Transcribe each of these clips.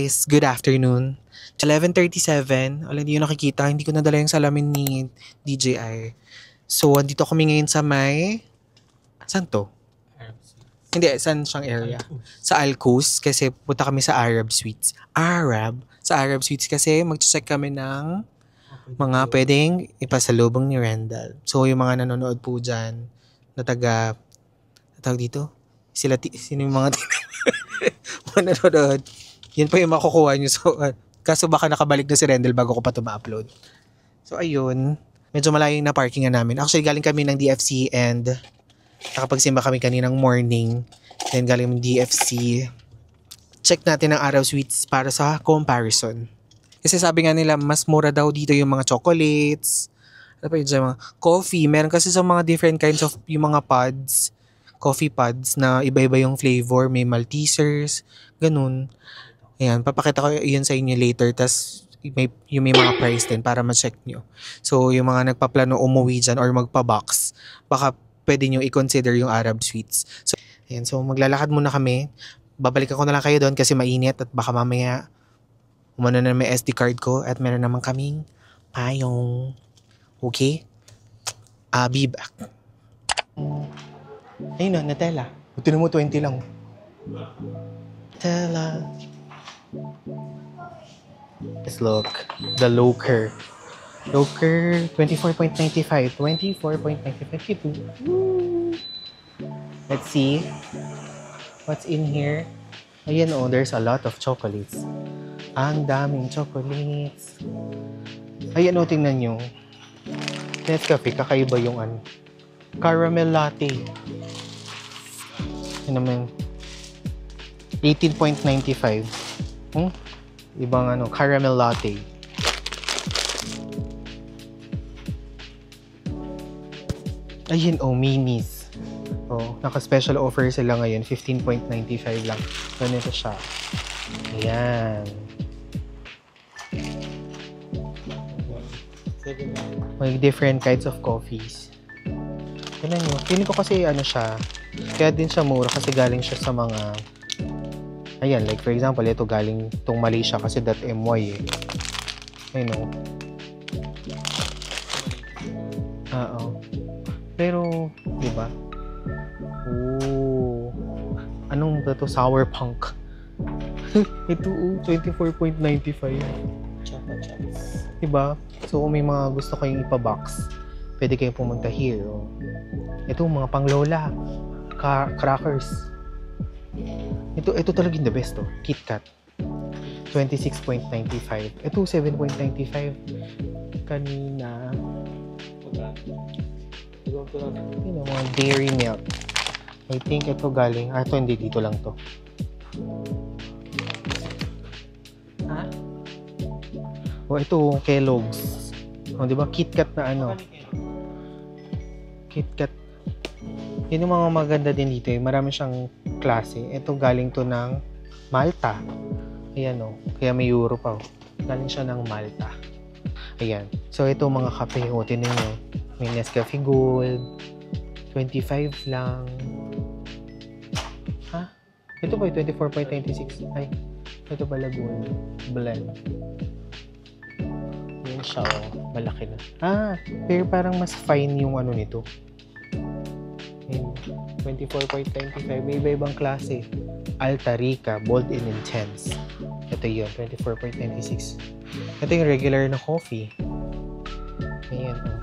guys, good afternoon. 11:37, wala hindi yung nakikita, hindi ko nadala yung salamin ni DJI. So, andito kami ngayon sa may, saan to? Hindi, saan siyang area? Sa Alcos, kasi punta kami sa Arab Suites. Sa Arab Suites kasi mag-check kami ng mga pwedeng ipasalubong ni Rendell. So, yung mga nanonood po dyan, na tawag dito? Sino yung mga nanonood? Yan pa yung makukuha nyo. So, kaso baka nakabalik na si Rendell bago ko pa ito ma-upload. So, ayun. Medyo malayo na parkingan namin. Actually, galing kami ng DFC and nakapagsimba kami kaninang morning. Then, galing ng DFC. Check natin ang Arab Suites para sa comparison. Kasi sabi nga nila, mas mura daw dito yung mga chocolates. Ano pa yun dyan, mga coffee. Meron kasi sa mga different kinds of yung mga pods. Coffee pods na iba-iba yung flavor. May Maltesers. Ganun. Ayan, papakita ko yun sa inyo later. Tas may mga price din para ma-check nyo. So, yung mga nagpaplano umuwi dyan or magpa-box, baka pwede nyo i-consider yung Arab Suites. So, ayan, so maglalakad muna kami. Babalikan ko na lang kayo doon kasi mainit at baka mamaya umano na may SD card ko at meron naman kaming payong. Okay? I'll be back. Ayun na, Nutella. Buti mo 20 lang. Nutella. Let's look. The Loker. Loker 24.95. 24.95. Let's see. What's in here? Ayan oh, there's a lot of chocolates. Ang daming chocolates. Ayan oh, tingnan nyo. Nescafe, kakaiba yung ano. Caramel latte. Ano naman? 18.95. Ibang ano, caramel latte. Ayun, oh, minis. Oh, naka-special offer sila ngayon. 15.95 lang. Ganito siya. Ayan. May different kinds of coffees. Tignan nyo. Feeling ko kasi ano siya. Kaya din siya mura kasi galing siya sa mga ayan, like for example, ito galing tong Malaysia kasi .my eh. Ayun o. Oo. Pero, di ba? Oh. Anong ba to? Sour punk. Ito oh, 24.95. Diba? So, kung may mga gusto kayong ipa-box, pwede kayong pumunta here. Oh. Ito, mga panglola. Crackers. Ito talagang the best, oh. KitKat. 26.95. Ito, 7.95. Kanina. Yun, mga dairy milk. I think ito galing. Ito hindi. Dito lang to. Ha? Oh, ito, Kellogg's. Oh, di ba? KitKat na ano. KitKat. Yun yung mga maganda din dito. Marami siyang klase. Ito galing to ng Malta. Ayan o. Kaya may euro pa o. Galing siya ng Malta. Ayan. So ito mga kape. O, tinan nyo. May Nescafe Gold. 25 lang. Ha? Ito ba yung 24.96? Ay. Ito pala Gold. Blend. Ayan siya o. Malaki na. Pero parang mas fine yung ano nito. 24.95. May iba-ibang klase. Alta Rica, Bold and Intense. Ito yun, 24.96. Ito yung regular na coffee. Ayan, oh.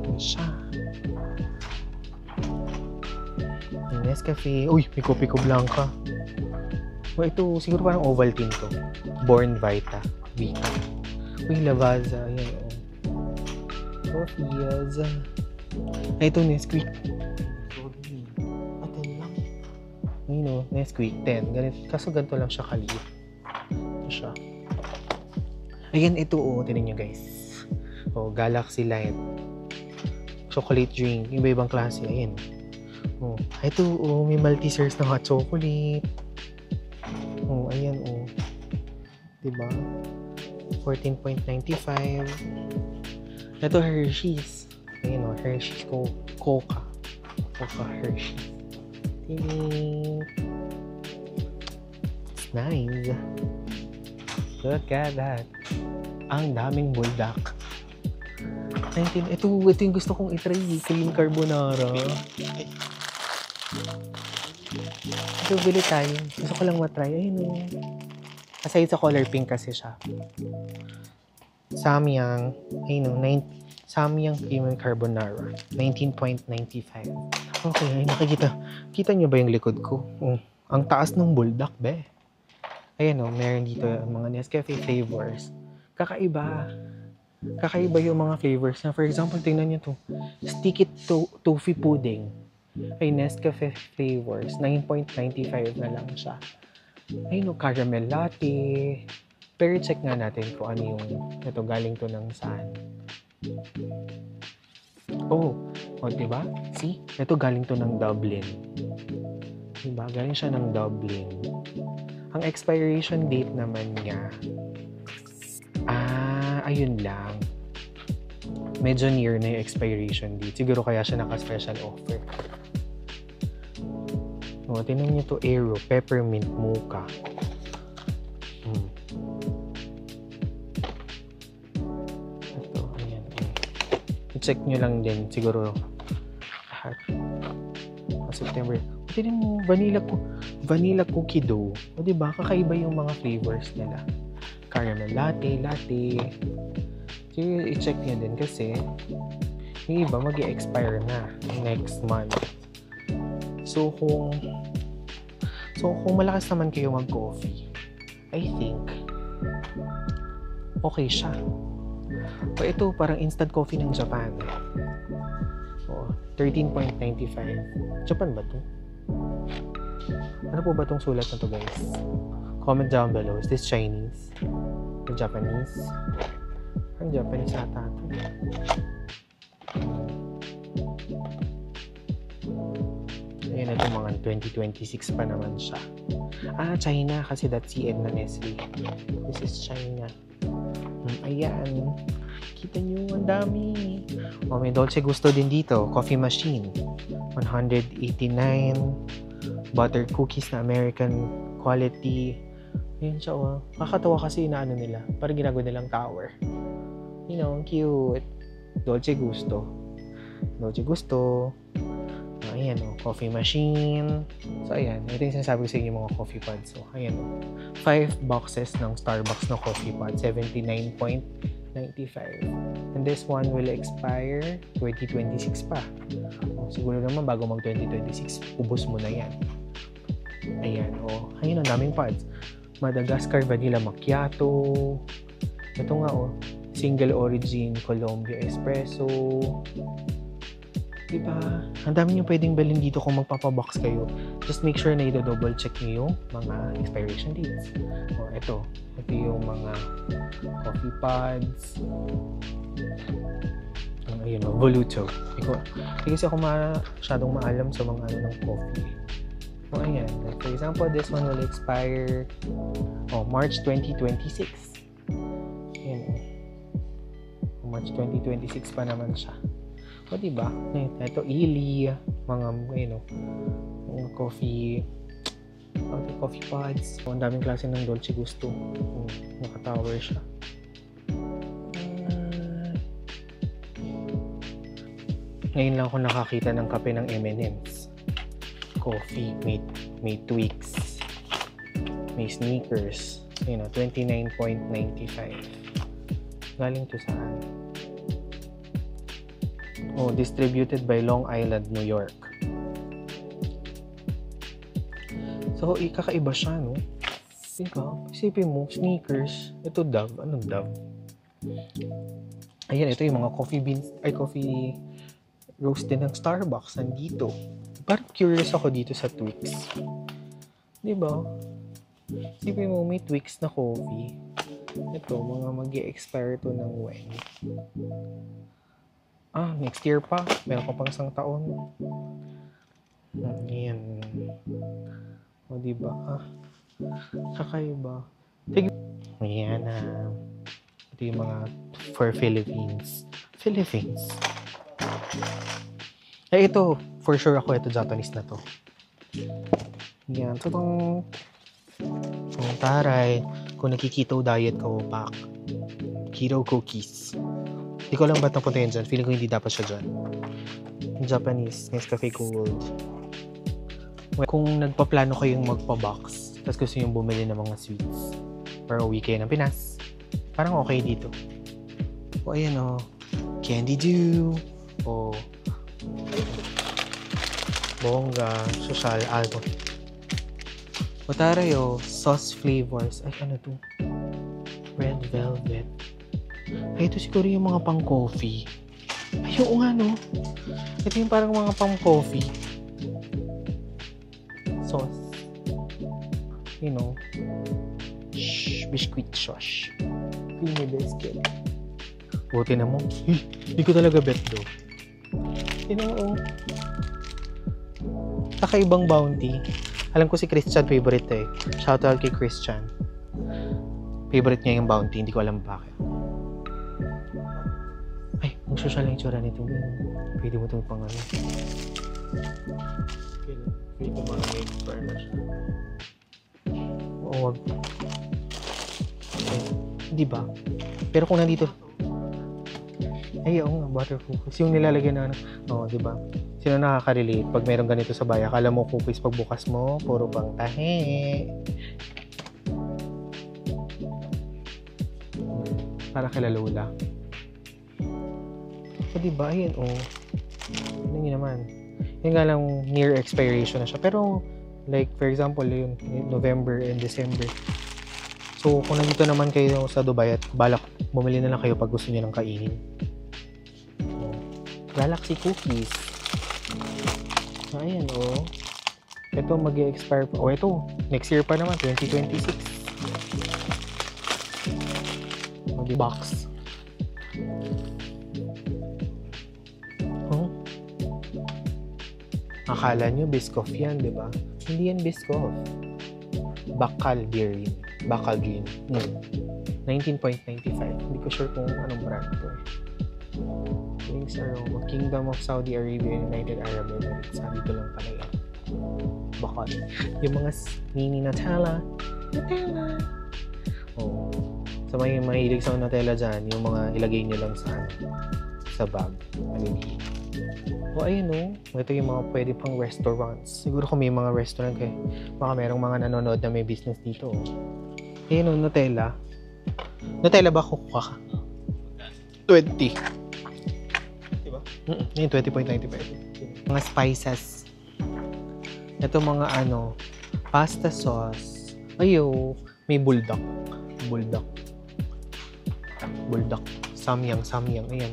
Ayan siya. Nescafe. Uy, may Kopi Ko Blanca. Oh, ito, siguro parang Ovaltine to. Born Vita. Vita. Uy, Lavazza. Ayan, oh. Coffees. Ito, Nesquik. You know, Nesquik 10. Kaso ganito lang siya kaliit. Ito siya. Ayan, ito oh. Tinan nyo guys. Oh, Galaxy Light. Chocolate drink. Iba-ibang klase. Ayan. Oh, ito oh. May Maltesers na hot chocolate. Oh, ayan oh. Diba? 14.95. Ito Hershey's. Ayan oh. Hershey's Coca Hershey's. It's nice. Look at that. Ang daming buldak. Ito yung gusto kong itry. Cream carbonara. Ito, bili tayo. Gusto ko lang matry. Ayun o. Aside sa color pink kasi siya. Samyang. Ayun o. Samyang Cream Carbonara. 19.95. Okay, ay nakikita. Kita nyo ba yung likod ko? Ang taas ng buldak, be. Ayan o, meron dito mga Nescafe flavors. Kakaiba yung mga flavors na. For example, tingnan nyo to. Sticky toffee pudding. Ay, Nescafe flavors. 9.95 na lang siya. Ayun o, caramel latte. Pero check nga natin kung ano yung ito, galing to ng saan. Diba? See? Ito galing to ng Dublin. Diba? Galing siya ng Dublin. Ang expiration date naman niya, ayun lang. Medyo near na yung expiration date. Siguro kaya siya naka-special offer. Tingnan niyo to, Aero Peppermint Mocha. Ito, ayan. I-check nyo lang din, siguro lahat. September. Tingnan mo, vanilla cookie dough. Diba? Kakaiba yung mga flavors nila. Caramel latte. So, i-check nyo din kasi yung iba mag-i-expire na next month. So, kung malakas naman kayo mag-coffee, I think okay siya. Ito, parang instant coffee ng Japan. 13.95. Japan ba to? Ano po ba tong sulat na to, guys? Comment down below. Is this Chinese? Or Japanese? Parang Japanese ata ito. Ayan, ito mga 2026 pa naman siya. China. Kasi .cn na Nestle. This is China. Ayan. Kita nyo, ang dami. May Dolce Gusto din dito. Coffee machine. 189. Butter cookies na American quality. Ayan siya, Kakatawa kasi inaano nila. Parang ginagawa nilang tower. Cute. Dolce Gusto. Ayan, coffee machine. So, ayan. Ito yung sinasabi ko sa inyo mga coffee pods. So, ayan, 5 boxes ng Starbucks na coffee pod. 79.95. And this one will expire 2026 pa. Siguro naman bago mag 2026, ubos mo na yan. Ayan, ayun, ang daming pods. Madagascar Vanilla Macchiato. Ito nga, Single Origin Colombia Espresso. Diba? Ang dami nyo pwedeng bilhin dito kung magpapabox kayo. Just make sure na i-double check nyo yung mga expiration dates. Ito yung mga coffee pods. Ayun, Voluto. Hindi kasi ako masyadong maalam sa mga ng coffee. Ayan. For example, this one will expire March 2026. Ayan. March 2026 pa naman siya. Diba? Ito, Ili, mga coffee pods. Ang daming klase ng Dolce Gusto. Naka-tower siya. Ngayon lang ako nakakita ng kape ng M&M's. Coffee, may Twix, may Snickers. 29.95. Galing to saan? Distributed by Long Island, New York. So, kakaiba siya, no? Isipin mo, Snickers. Ito, Dove. Anong Dove? Ayan, ito yung mga coffee roast din ng Starbucks. Nandito. Parang curious ako dito sa Twix. Diba? Isipin mo, may Twix na coffee. Ito, mga mag-i-expire to ng when? Next year pa. Meron ko pang isang taon. Ayan. Diba? Kakaiba. Ayan ito yung mga for Philippines. Ito. For sure ako, ito Japanese na to. Ayan. Ito itong taray. kung nagki-keto diet ka o pak. Keto cookies. Hindi ko alam ba't napunta yun dyan. Feeling ko hindi dapat siya dyan. Japanese, Nescafe Gold. Kung nagpaplano kayong magpa-box, tapos gusto nyo bumili ng mga sweets para uwi kayo ng Pinas, parang okay dito. O ayan o, Candy Dew, o bongga, social album. O taray o, sauce flavors. Ay, ano to? Red velvet. Ay, ito siguro yung mga pang coffee. Ay, oo nga no. Ito yung parang mga pang coffee. Sauce. You know. Shh, biscuit sauce. Creamy biscuit. Buti na mo. Hindi ko talaga bet do. Tinoo. Kakaibang bounty. Alam ko si Christian favorite eh. Shoutout kay Christian. Favorite niya yung bounty. Hindi ko alam bakit. Ay, ang social na itsura nito. Pwede mo itong pang ano. Pwede mo mga expire na siya. Oo, wag. Okay. Hindi ba? Pero kung nandito... Ay, oo nga, butter cookies. Yung nilalagyan na ano. Oo, di ba? Sino nakaka-relate? Pag meron ganito sa bahay, akala mo cookies pagbukas mo, puro pang tahe. Para kila Lola. So, diba? Ayan, oh. Ano nyo naman? Yung nga lang, near expiration na siya. Pero, like, for example, yun, November and December. So, kung nandito naman kayo sa Dubai at balak, bumili na lang kayo pag gusto nyo ng kainin. Galaxy cookies. Ayan, oh. Ito, mag-expire pa. Oh, ito. Next year pa naman, 2026. Oh, di box. Oh. Akala nyo, Biscoff yan, di ba? Hindi yan Biscoff. Bakal beer yun. Bakal green. 19.95. Hindi ko sure kung anong brand to eh. Wings Aroma, Kingdom of Saudi Arabia, United Arab Emirates. Dito lang pala yan. Bakal. Yung mga mini Nutella. Nutella! Oh. Sa may mahilig sa Nutella dyan, yung mga ilagay nyo lang sa sa bag. Maliliit. O ayun o. Ito yung mga pwede pang restaurants. Siguro kung may mga restaurant kayo, baka merong mga nanonood na may business dito. Ayun o, Nutella. Nutella ba kukuha ka? 20. Yung 20.95. Mga spices. Ito mga ano, pasta sauce. Ayo, may buldak. Buldak. Samyang. Ayan.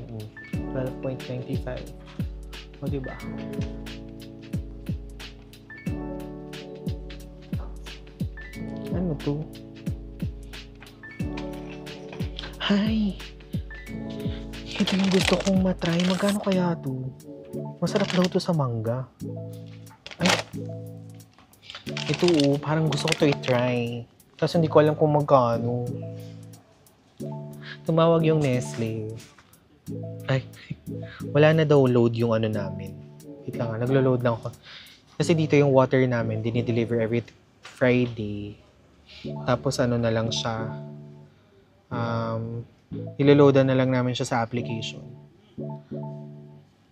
12.95. O, diba? Ano to? Hi! Ito yung gusto kong matry. Magkano kaya to? Masarap daw to sa mangga. Ay. Ito parang gusto ko to i-try. Kasi hindi ko alam kung magkano. Tumawag yung Nestle. Ay. Wala na daw load yung ano namin. Wait lang nga. Naglo-load lang ako. Kasi dito yung water namin. Dinideliver every Friday. Tapos ano na lang siya. Iloloadan na lang namin siya sa application.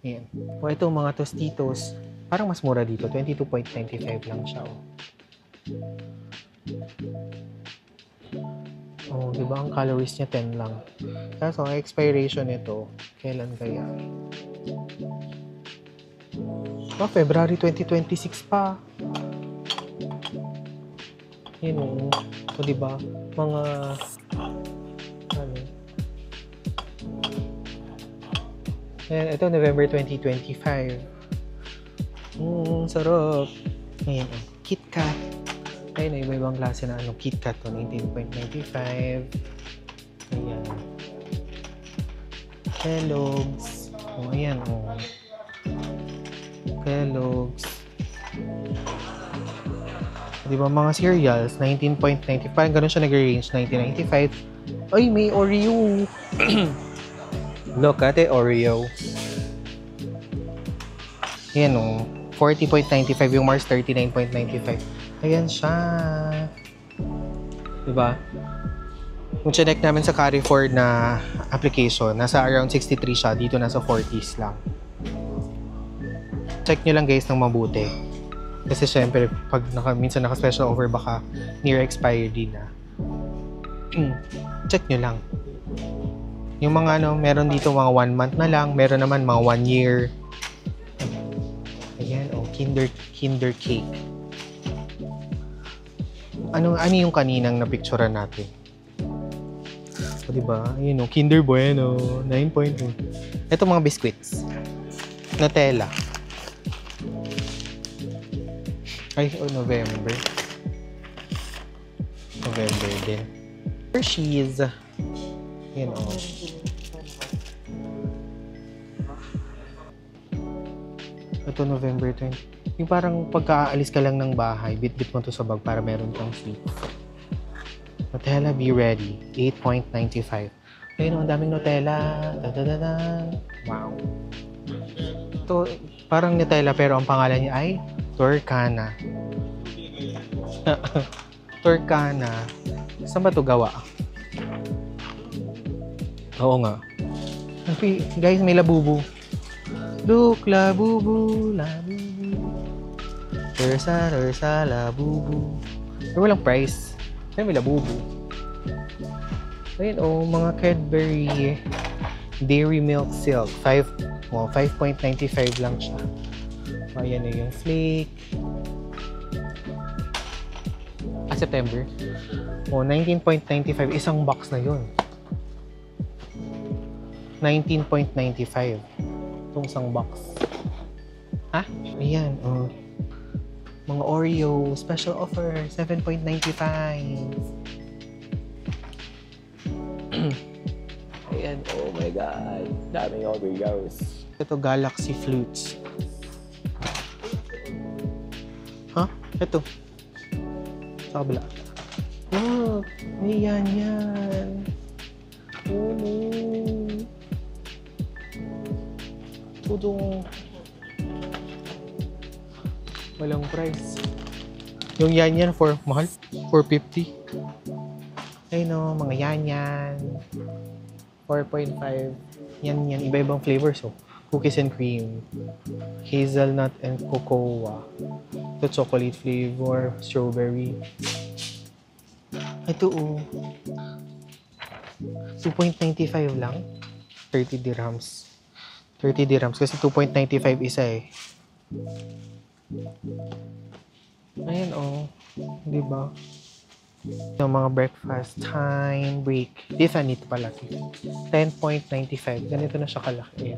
Ayan. O ito mga Tostitos. Parang mas mura dito. 22.95 lang siya. Oh, di ba ang calories niya 10 lang. Kaso ang expiration nito, kailan kaya? Oh, February 2026 pa. Yun o. So, di ba? Mga Ayan, ito November 2025. Sarap. Ayan, KitKat. Ayun, iba-ibang klase na KitKat to, 19.95. Ayan. Kellogg's. Ayan, Kellogg's. Diba mga cereals, 19.95. Ganun siya nag-range, 19.95. Ay, may Oreo. Look at it, Oreo. Ayan 40.95 yung Mars, 39.95. Ayan siya. Diba? Kung chinek namin sa Carrefour na application, nasa around 63 siya. Dito nasa 40s lang. Check nyo lang guys ng mabuti. Kasi syempre, pag minsan naka-special offer, baka near expiry na. Check nyo lang. Yung mga meron dito mga 1 month na lang. Meron naman mga 1 year. Ayan, Kinder Cake. Ano yung kaninang napicturean natin? O, diba? Ayun, Kinder Bueno, 9.2. Ito mga biscuits. Nutella. Ay, November. November din. Hershey's. Yan, Ito, November 20. Yung parang pagka-aalis ka lang ng bahay, bit-bit mo to sa bag para meron kang sweet. Nutella, be ready. 8.95. Ayun, ang daming Nutella. Wow. Ito, parang Nutella pero ang pangalan niya ay Torcana. Torcana. Saan ba ito gawa? Oo nga. Guys, may labubu. Look, labubu, labubu. Tersa, labubu. Pero walang price. Kaya may labubu. Ayun, mga Cadbury Dairy Milk Silk. 5.95 lang siya. Ayan na yung flake. September. 19.95. Isang box na yun. 19.95. Itong isang box. Ha? Ayan, mga Oreo. Special offer. 7.95. Ayan, oh my God. Daming Oreos. Ito, Galaxy Flutes. Ito. Sa kabila. Oh, yan. Tudong. Walang price. Yung yan for mahal. 450. Ayun mga yan. 4.5. Yan. Iba-ibang flavors. Cookies and cream. Hazelnut and cocoa. Ito, chocolate flavor, strawberry. Ito, 2.95 lang. 30 dirhams. 30 dirhams kasi 2.95 isa eh. Ayan, diba? Yung mga breakfast time, break. Tiffany pala. 10.95. Ganito na siya kalaki.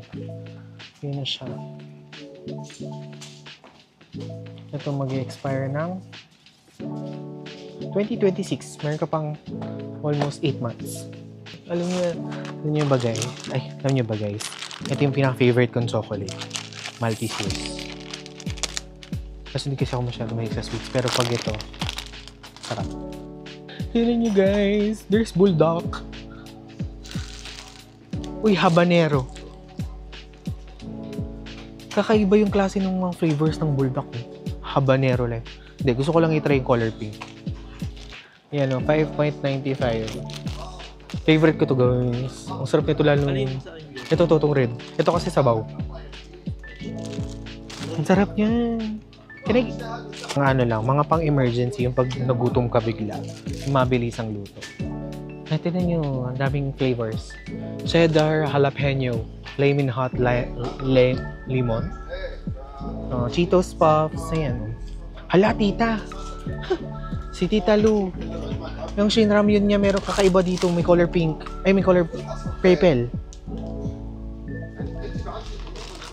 Yun na siya. Ito mag-expire ng 2026. Meron ka pang almost 8 months. Alam niyo ba guys? Ito yung pinaka-favorite kong chocolate. Maltese Swiss. Kasi hindi kasi ako masyado mahilig sa sweets. Pero pag ito, sarap. Tignan nyo guys, there's bulldog. Uy, habanero. Kakaiba yung klase ng mga flavors ng bulldog. Habanero lang. Hindi, gusto ko lang i-try yung color pink. Yan 5.95. Favorite ko to guys. Ang sarap nito lalo. Ito, itong red. Ito kasi sabaw. Ang sarap yan. Mga pang-emergency, yung pag nagutom ka bigla, mabilis ang luto. Tignan nyo, ang daming flavors. Cheddar, jalapeno, flaming hot lemon, Cheetos Puffs, ayan. Hala, tita! Si Tita Lu. Yung Shinram yun niya, meron kakaiba dito, may color pink. Ay, may color purple.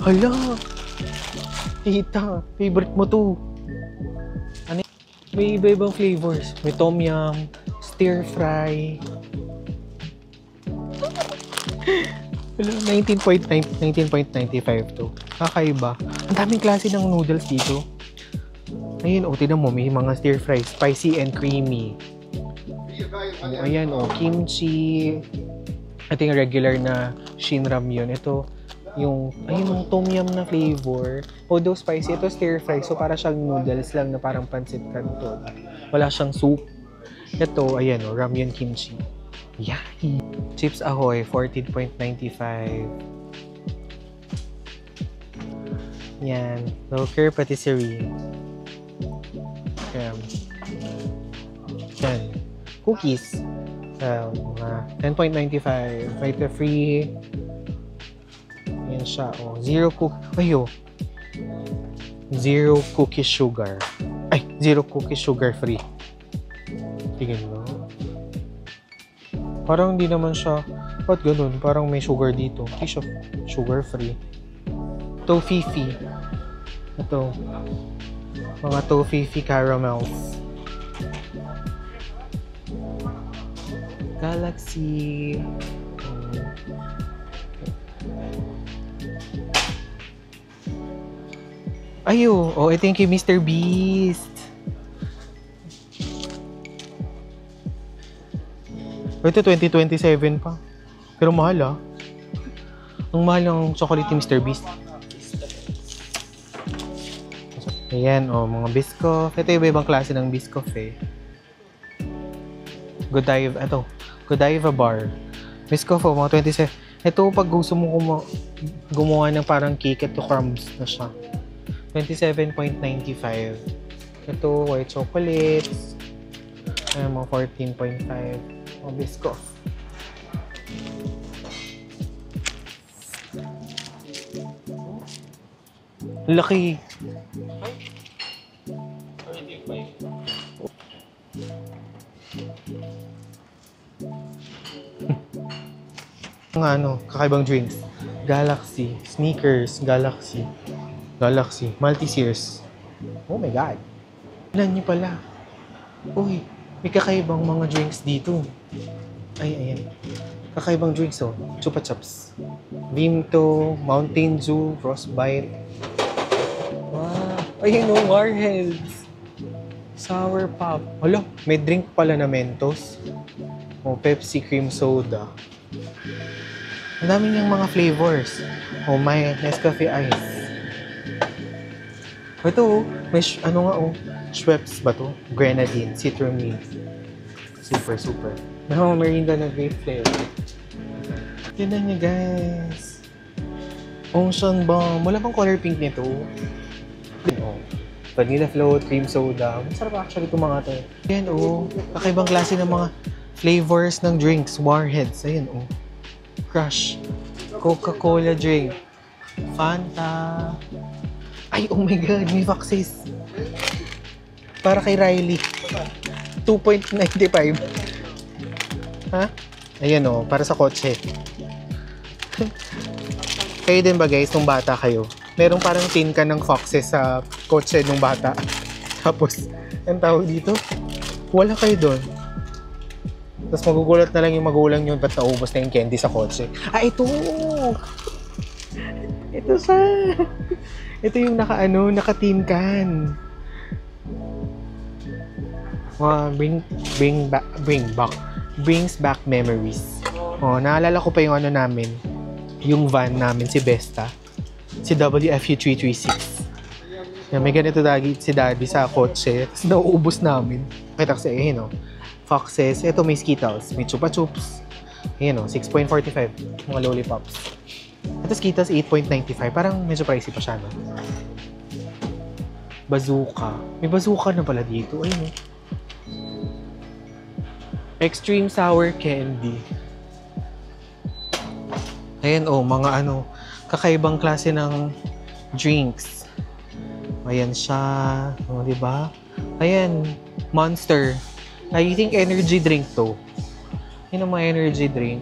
Hala! Tita, favorite mo to. Ano? May iba-ibang flavors. May tom yum, stir fry. 19.95 to. Kakaiba. Ang daming klase ng noodles dito. Ayun, tignan mo, may mga stir fry, spicy and creamy. Ayan, kimchi. Ito yung regular na Shinram yun. Ito, yung tom yum na flavor. Although spicy, ito stir fry. So, para siyang noodles lang na parang pancit canton. Wala siyang soup. Ito, ayan ramyun kimchi. Yay! Chips Ahoy, 14.95. Yan. Local patisserie. Yan. Yan. Cookies. Mga 10.95. May free. Yan siya. Oh. Zero cookie sugar. Ay, zero cookie sugar free. Tingin mo. Parang hindi naman siya. Ba't ganun? Parang may sugar dito. Hindi siya sugar free. Tofifi. Ito. Mga Tofifi caramels. Galaxy. Ayo. Oh, I think yung Mr. Beast. Ito 2027 pa. Pero mahal ah. Ang mahal ng chocolate ni Mr. Beast. Ayan, oh, mga Biscoff. Ito yung ibang klase ng Biscoff eh. Godiva bar. Biscoff, oh, mga 27. Ito, pag gusto mo gumawa ng parang cake, ito crumbs na siya. 27.95. Ito, white chocolates. Ayan, mga 14.5. Mga Biscoff. Laki. Mga kakaibang drinks. Galaxy, Snickers, Galaxy, Maltesers. Oh my God. Ilan niyo pala? Uy, may kakaibang mga drinks dito. Ay, ayan. Kakaibang drinks oh. Chupa Chups. Vimto, Mountain Dew, Frostbite. Wow. Ayan oh, Warheads. Sour Pop. Hala, may drink pala na Mentos. O, Pepsi Cream Soda. Ang dami niyang mga flavors. O, may Nescafe Ice. Ito, may Schweppes ba to? Grenadine, Citronade. Super. May mga Merinda na grape flavor. Tignan niyo guys. Ocean Bomb. Wala bang color pink nito? Oh. Vanilla float, cream soda. Masarap actually itong mga to. Ayan oh. Kakaibang klase ng mga flavors ng drinks. Warheads. Ayan oh. Crush. Coca-Cola drink. Fanta. Ay, oh my God. May Foxes. Para kay Riley. 2.95. Ha? Ayan oh. Para sa kotse. Kayo din ba guys, nung bata kayo? Merong parang tin ka ng Foxes sa kotse nung bata. Tapos, ang tawag dito? Wala kayo doon. Tapos magugulat na lang yung magulang nyo ba't naubos na yung candy sa kotse. Ah, ito! Ito siya! Ito yung naka-tin can. Brings back memories. Oh, naalala ko pa yung namin. Yung van namin, si Besta. Si WFU336. Yan, may ganito si Daddy sa kotse. Tapos nauubos namin. Kita kasi, no? Foxes. Ito may Skittles. May Chupa Chups. Ayan, no? 6.45. Mga lollipops. Ito Skittles, 8.95. Parang medyo pricey pa siya, no? Bazooka. May bazooka na pala dito. Ayun, no? Extreme Sour Candy. Ayan, oh, mga kakaibang klase ng drinks. Ayan siya. O, diba? Ayan, Monster. I think energy drink to. Yun ang mga energy drink.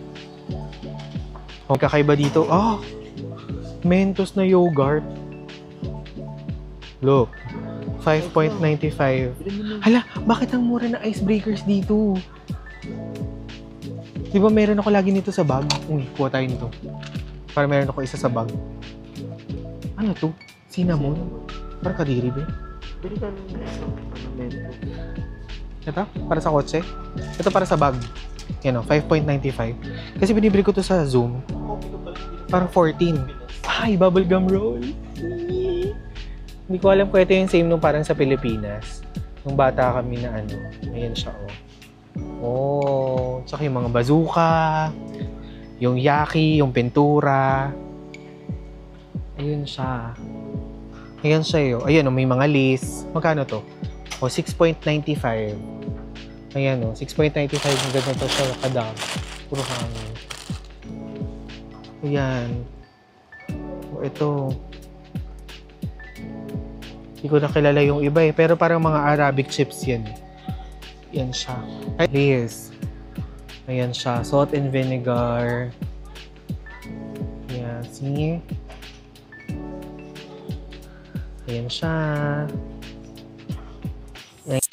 O, kakaiba dito. Ah! Mentos na yogurt. Look. 5.95. Hala, bakit ang mura na icebreakers dito? Diba meron ako lagi nito sa bag? Uy, kuha tayo nito. Para meron ako isa sa bag. Ano to? Cinnamon? Parang kadiri ba? Pwede ka nang isang parlamento. Ito? Para sa kotse? Ito para sa bag. Yan o, 5.95. Kasi binibili ko to sa Zoom. Parang 14. Ay, bubblegum roll. Hindi ko alam kung ito yung same nung parang sa Pilipinas. Nung bata kami na Ayan siya o. Oh, tsaka yung mga bazooka, yung yaki, yung pintura. Ayun siya. Ayan siya yun. Ayan, may mga lace. Magkano to? O, 6.95. Ayan o, 6.95. Ang ganda to siya. Kadam. Puro hangin. Ayan. O, ito. Hindi ko nakilala yung iba eh. Pero parang mga Arabic chips yan. Ayan siya. Ay, lace. Ayan siya. Salt and vinegar. Ayan. See? Ayan siya. Ayan.